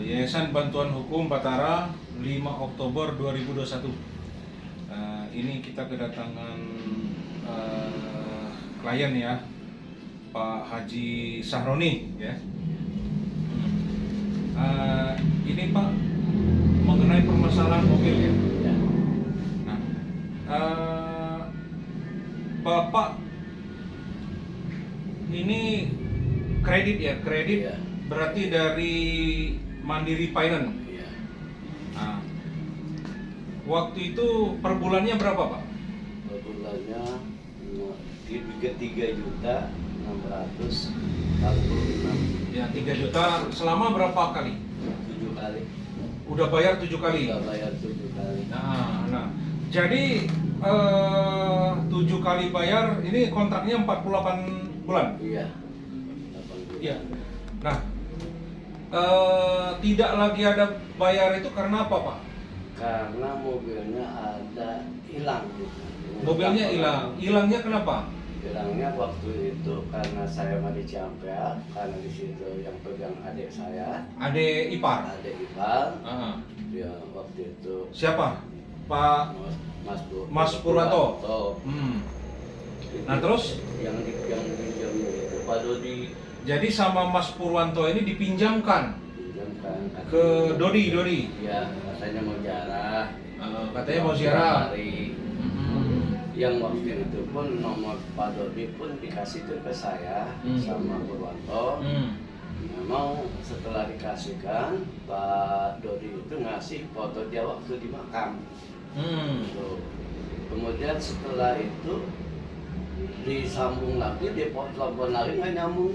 Yayasan Bantuan Hukum Batara 5 Oktober 2021. Ini kita kedatangan klien ya, Pak Haji Sahroni ya. Ini Pak mengenai permasalahan mobil ya. Nah, Bapak ini kredit ya, kredit ya. Berarti dari Mandiri Finance. Iya. Nah, waktu itu per bulannya berapa Pak? Per bulannya 3.646.000. Ya 3 juta selama berapa kali? 7 kali. Udah bayar 7 kali? Udah bayar 7 kali. Nah, jadi 7 kali bayar, ini kontraknya 48 bulan? Iya. 8 bulan. Iya. Nah, tidak lagi ada bayar itu karena apa Pak? Karena mobilnya ada hilang. Mobilnya hilang. Hilangnya kenapa? Hilangnya waktu itu karena saya mandi Ciampea, karena di situ yang pegang adik saya. Adik ipar? Adik ipar. Ya, waktu itu. Siapa? Pak Mas Purwanto. Nah terus? Yang dipinjam itu Pak Dodi. Jadi sama Mas Purwanto ini dipinjamkan ke Dodi. Iya, katanya mau ziarah. Katanya mau ziarah. Yang waktu itu pun nomor Pak Dodi pun dikasih ke saya sama Purwanto. Memang setelah dikasihkan, Pak Dodi itu ngasih foto dia waktu di makam. Kemudian setelah itu disambung lagi, telepon lagi nggak nyambung.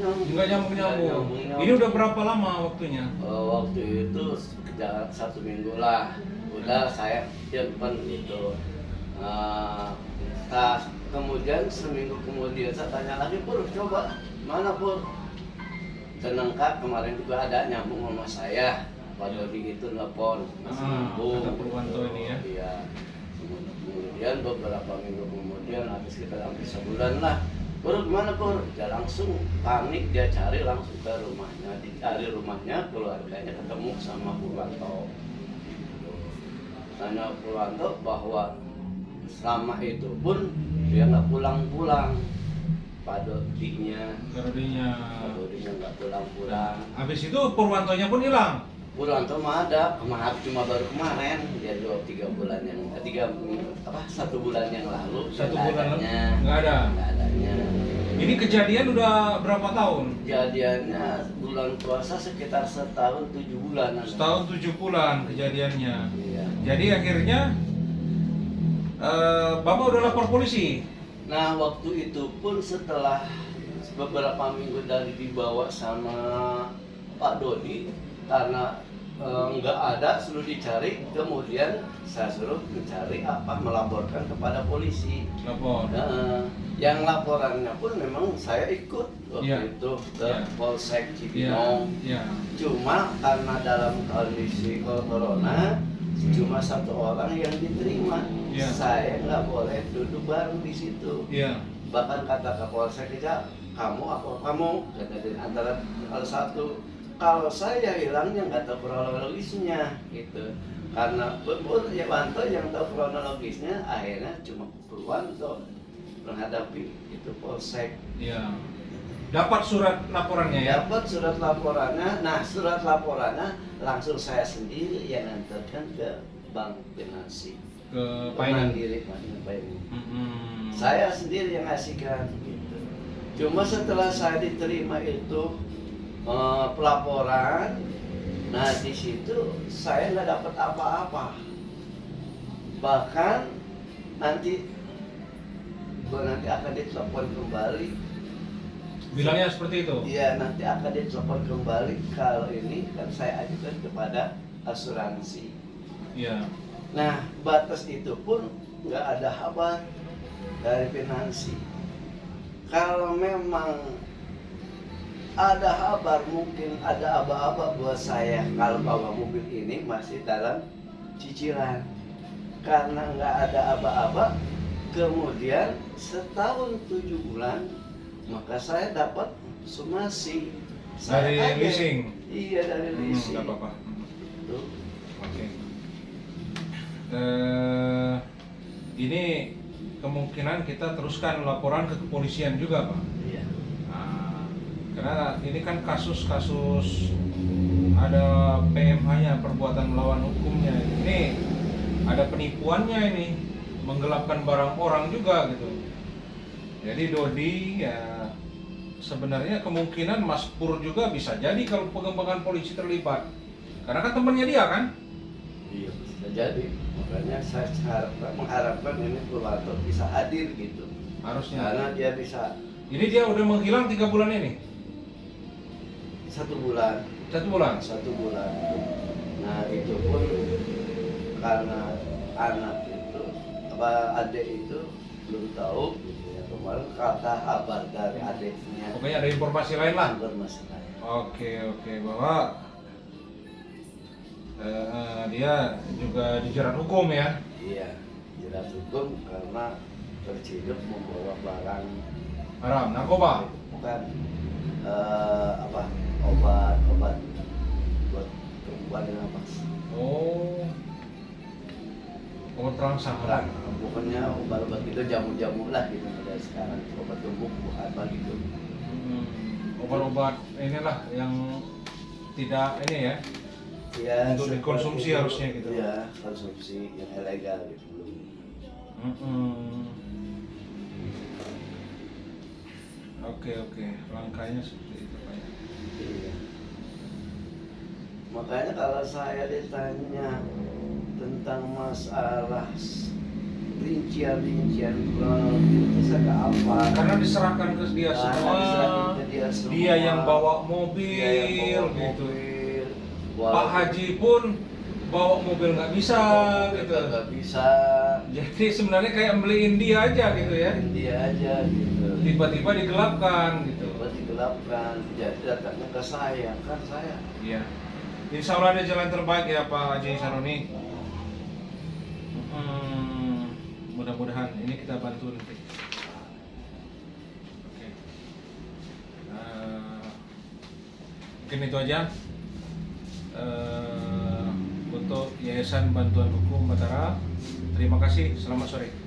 Ini udah berapa lama waktunya? Waktu itu sekitar 1 minggu lah. Udah saya telepon itu. Kemudian seminggu kemudian saya tanya lagi, Pur, coba mana Pur? Tenang Kak, kemarin juga ada nyambung sama saya. Pak Dodi itu nelfon, masih nyambung. Kata Purwanto ini ya? Iya. Kemudian beberapa minggu kemudian, habis kita hampir sebulan lah. Pur, gimana Pur? Dia langsung panik, dia cari langsung ke rumahnya. Dicari rumahnya, keluarganya ketemu sama Purwanto. Tanya Purwanto bahwa selama itu pun dia nggak pulang-pulang. Pak Dodinya nggak pulang-pulang. Habis itu Purwantonya pun hilang? Purwanto mah ada, cuma baru kemarin dia 1 bulan yang lalu. 1 bulan lalu? Nggak adanya. Ini kejadian udah berapa tahun? Kejadiannya bulan puasa sekitar setahun 7 bulan. Setahun 7 bulan kejadiannya. Iya. Jadi akhirnya Bapak udah lapor polisi? Nah waktu itu pun setelah beberapa minggu dari dibawa sama Pak Dodi, karena nggak ada, suruh dicari, kemudian saya suruh mencari melaporkan kepada polisi. Lapor? Yang laporannya pun memang saya ikut waktu itu ke Polsek Cibinong. Cuma karena dalam kondisi corona cuma 1 orang yang diterima. Saya nggak boleh duduk bareng di situ. Bahkan kata Kapolsek kita, kamu kata antara satu. Kalau saya hilangnya nggak tahu kronologisnya gitu. Karena Purwanto yang tahu kronologisnya, akhirnya cuma Purwanto menghadapi itu Polsek. Dapat surat laporannya ya? Dapat surat laporannya. Nah, surat laporannya langsung saya sendiri yang antarkan ke Bank Finansi. Ke Mandiri. Saya sendiri yang ngasihkan gitu. Cuma setelah saya diterima itu pelaporan, nah di situ saya nggak dapat apa-apa. Bahkan nanti akan ditelepon kembali. Bilangnya seperti itu? Iya, nanti akan ditelepon kembali kalau ini kan saya ajukan kepada asuransi. Nah, batas itu pun nggak ada kabar dari Finansi. Kalau memang ada kabar, mungkin ada aba-aba buat saya kalau bawa mobil ini masih dalam cicilan. Karena nggak ada aba-aba, kemudian setahun 7 bulan, maka saya dapat somasi Dari aja. leasing. Iya, dari leasing. Nggak apa-apa. Gitu. Oke. Ini kemungkinan kita teruskan laporan ke kepolisian juga, Pak. Iya. Nah, karena ini kan kasus-kasus ada PMH-nya, perbuatan melawan hukumnya. Ini ada penipuannya ini, menggelapkan barang orang juga gitu. Jadi Dodi ya sebenarnya kemungkinan Mas Pur juga bisa jadi kalau pengembangan polisi terlibat. Karena kan temannya dia kan? Iya, bisa jadi. Makanya saya mengharapkan ini Purwanto bisa hadir gitu. Harusnya. Karena dia bisa. Ini dia udah menghilang 3 bulan ini? 1 bulan. 1 bulan? 1 bulan. Nah itu pun karena anak itu, adik itu belum tahu gitu ya. Kemarin kata kabar dari adiknya. Pokoknya ada informasi lain lah? Bermasalah. Oke, bahwa dia juga dijerat hukum ya? Iya, jerat hukum karena terciduk membawa barang Haram, narkoba? bukan obat buat perempuan dengan apa? Oh, obat perangsang. Bukan, bukannya obat-obat itu jamu-jamu lah gitu dari sekarang, obat tubuh apa gitu. Obat-obat inilah yang tidak ini ya? Ya, Untuk dikonsumsi itu, harusnya gitu. Ya, konsumsi yang ilegal gitu. Oke, langkahnya seperti itu Pak. Iya. Makanya kalau saya ditanya tentang masalah rincian kronologi itu saya apa? Karena diserahkan ke dia semua. Diserahkan ke dia semua. Dia yang bawa mobil, Dia yang bawa gitu. mobil. Pak Haji pun bawa mobil nggak bisa gitu. Nggak bisa. Jadi sebenarnya kayak beliin dia aja gitu ya. Dia aja gitu. Tiba-tiba digelapkan gitu. Tiba digelapkan. Jadi datangnya ke saya, kan saya. Iya. Insya Allah ada jalan terbaik ya Pak Haji Saroni. Mudah-mudahan ini kita bantu nanti. Oke. Mungkin itu aja untuk Yayasan Bantuan Hukum Batara. Terima kasih. Selamat sore.